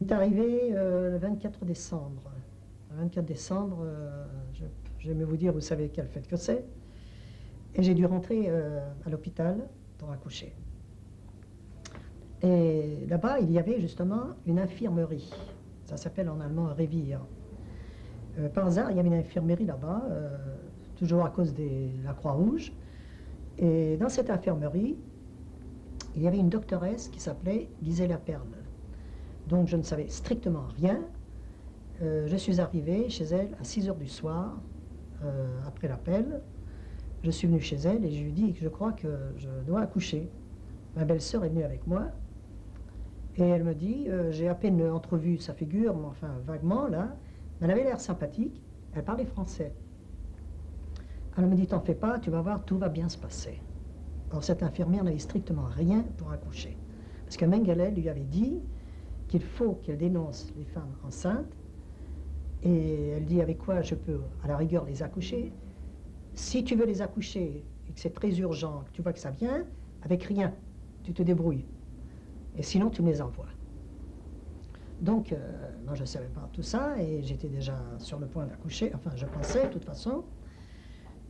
est arrivé le 24 décembre. Le 24 décembre, je vais vous dire, vous savez quelle fête que c'est. Et j'ai dû rentrer à l'hôpital pour accoucher. Et là-bas, il y avait justement une infirmerie. Ça s'appelle en allemand Revier. Par hasard, il y avait une infirmerie là-bas, toujours à cause de la Croix-Rouge. Et dans cette infirmerie, il y avait une doctoresse qui s'appelait Gisela Perle. Donc je ne savais strictement rien. Je suis arrivé chez elle à 6 h du soir, après l'appel. Je suis venu chez elle et je lui ai dit que je crois que je dois accoucher. Ma belle-sœur est venue avec moi et elle me dit, j'ai à peine entrevu sa figure, mais enfin vaguement là, elle avait l'air sympathique, elle parlait français. Elle me dit, t'en fais pas, tu vas voir, tout va bien se passer. Alors cette infirmière n'avait strictement rien pour accoucher. Parce que Mengele lui avait dit qu'il faut qu'elle dénonce les femmes enceintes, et elle dit avec quoi je peux à la rigueur les accoucher. Si tu veux les accoucher et que c'est très urgent, que tu vois que ça vient, avec rien, tu te débrouilles. Et sinon, tu me les envoies. Donc, moi, je ne savais pas tout ça, et j'étais déjà sur le point d'accoucher, enfin, je pensais, de toute façon.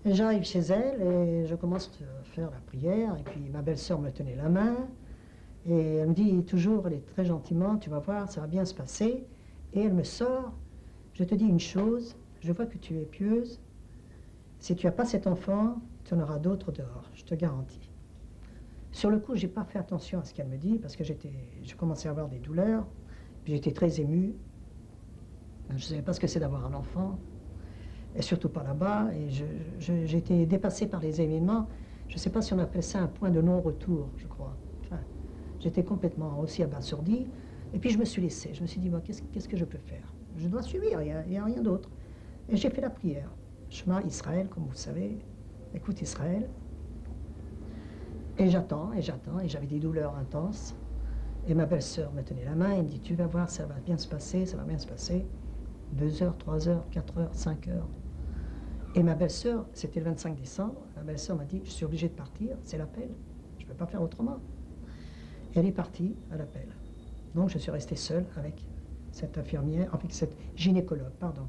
Et j'arrive chez elle, et je commence à faire la prière, et puis ma belle-sœur me tenait la main, et elle me dit toujours, elle est très gentiment, tu vas voir, ça va bien se passer. Et elle me sort, je te dis une chose, je vois que tu es pieuse, si tu n'as pas cet enfant, tu en auras d'autres dehors, je te garantis. Sur le coup, je n'ai pas fait attention à ce qu'elle me dit, parce que je commençais à avoir des douleurs, puis j'étais très émue. Je ne savais pas ce que c'est d'avoir un enfant, et surtout pas là-bas, et j'étais dépassée par les événements. Je ne sais pas si on appelle ça un point de non-retour, je crois. Enfin, j'étais complètement aussi abasourdie, et puis je me suis laissée. Je me suis dit, moi, qu'est-ce que je peux faire? Je dois subir, il n'y a rien d'autre. Et j'ai fait la prière. Shema Israël, comme vous savez, écoute Israël. Et j'attends, et j'attends, et j'avais des douleurs intenses. Et ma belle-sœur me tenait la main, et me dit, tu vas voir, ça va bien se passer, ça va bien se passer. 2 heures, 3 heures, 4 heures, 5 heures. Et ma belle-sœur, c'était le 25 décembre, ma belle-sœur m'a dit, je suis obligée de partir, c'est l'appel, je ne peux pas faire autrement. Et elle est partie à l'appel. Donc je suis resté seul avec cette infirmière, avec cette gynécologue, pardon.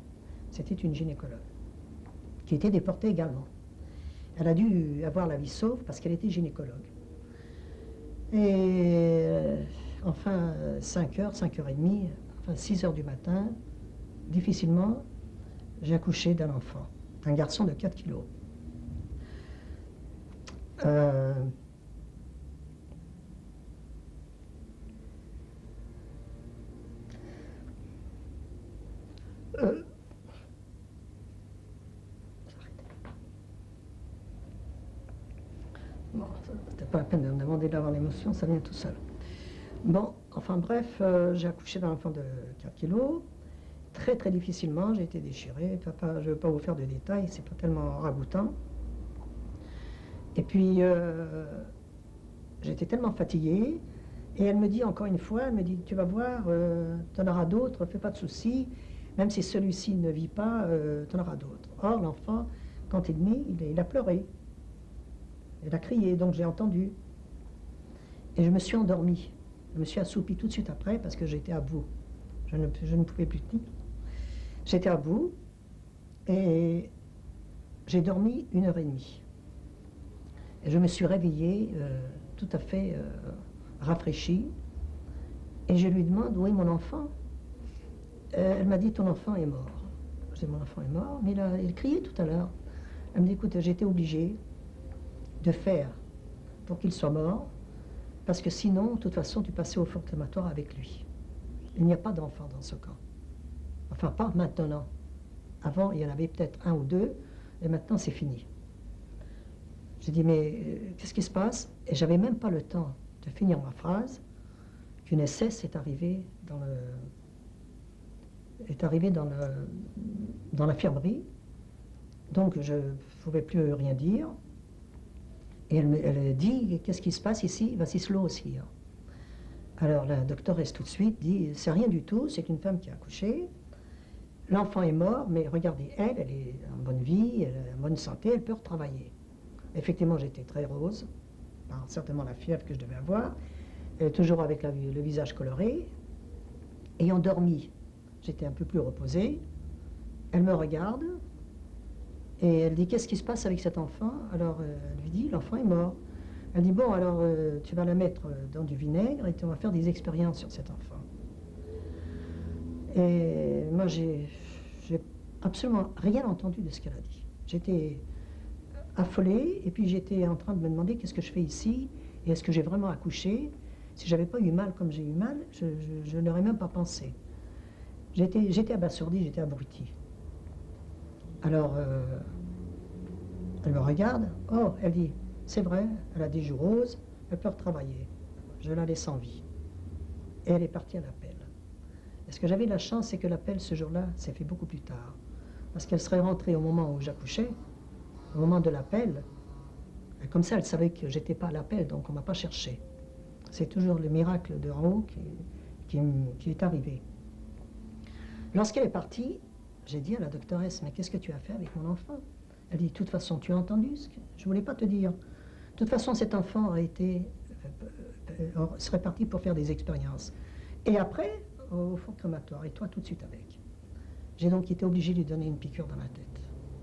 C'était une gynécologue, qui était déportée également. Elle a dû avoir la vie sauve parce qu'elle était gynécologue. Et enfin, 5 heures, 5h30, enfin 6 heures du matin, difficilement, j'ai accouché d'un enfant, un garçon de 4 kilos. Bon, c'était pas la peine de me demander d'avoir l'émotion, ça vient tout seul. Bon, enfin bref, j'ai accouché d'un enfant de 4 kilos. Très très difficilement, j'ai été déchirée. Papa, je ne veux pas vous faire de détails, c'est pas tellement ragoûtant. Et puis, j'étais tellement fatiguée. Et elle me dit encore une fois, elle me dit, tu vas voir, tu en auras d'autres, fais pas de soucis. Même si celui-ci ne vit pas, tu en auras d'autres. Or, l'enfant, quand il est né, il a pleuré. Il a crié, donc j'ai entendu. Et je me suis endormie. Je me suis assoupie tout de suite après parce que j'étais à bout. Je ne pouvais plus tenir. J'étais à bout et j'ai dormi 1h30. Et je me suis réveillée tout à fait rafraîchie. Et je lui demande, où est mon enfant? Elle m'a dit, ton enfant est mort. Je dis, mon enfant est mort, mais il criait tout à l'heure. Elle me dit, écoute, j'étais obligée de faire pour qu'il soit mort, parce que sinon, de toute façon, tu passais au four crématoire avec lui. Il n'y a pas d'enfant dans ce camp. Enfin, pas maintenant. Avant, il y en avait peut-être 1 ou 2, et maintenant, c'est fini. J'ai dit, mais qu'est-ce qui se passe? Et j'avais même pas le temps de finir ma phrase, qu'une SS est arrivée dans l'infirmerie. Donc, je ne pouvais plus rien dire. Et elle dit, qu'est-ce qui se passe ici? Vassislo aussi. Alors la doctoresse tout de suite dit, c'est rien du tout, c'est une femme qui a accouché, l'enfant est mort, mais regardez, elle est en bonne vie, elle est en bonne santé, elle peut retravailler. Effectivement, j'étais très rose, certainement la fièvre que je devais avoir, toujours avec le visage coloré, ayant dormi, j'étais un peu plus reposée. Elle me regarde et elle dit, qu'est-ce qui se passe avec cet enfant? Alors elle lui dit, l'enfant est mort. Elle dit, bon, alors tu vas la mettre dans du vinaigre et on va faire des expériences sur cet enfant. Et moi, j'ai absolument rien entendu de ce qu'elle a dit. J'étais affolée et puis j'étais en train de me demander qu'est-ce que je fais ici et est-ce que j'ai vraiment accouché? Si j'avais pas eu mal comme j'ai eu mal, je n'aurais même pas pensé. J'étais abasourdie, j'étais abrutie. Alors, elle me regarde. Oh, elle dit, c'est vrai, elle a des joues roses, elle peut retravailler. Je la laisse en vie. Et elle est partie à l'appel. Et ce que j'avais de la chance, c'est que l'appel, ce jour-là, s'est fait beaucoup plus tard. Parce qu'elle serait rentrée au moment où j'accouchais, au moment de l'appel. Comme ça, elle savait que j'étais pas à l'appel, donc on m'a pas cherché. C'est toujours le miracle de en haut qui est arrivé. Lorsqu'elle est partie, j'ai dit à la doctoresse, mais qu'est-ce que tu as fait avec mon enfant? Elle dit, de toute façon, tu as entendu ce que je voulais pas te dire. De toute façon, cet enfant serait parti pour faire des expériences. Et après, au four crématoire, et toi tout de suite avec. J'ai donc été obligé de lui donner une piqûre dans la tête.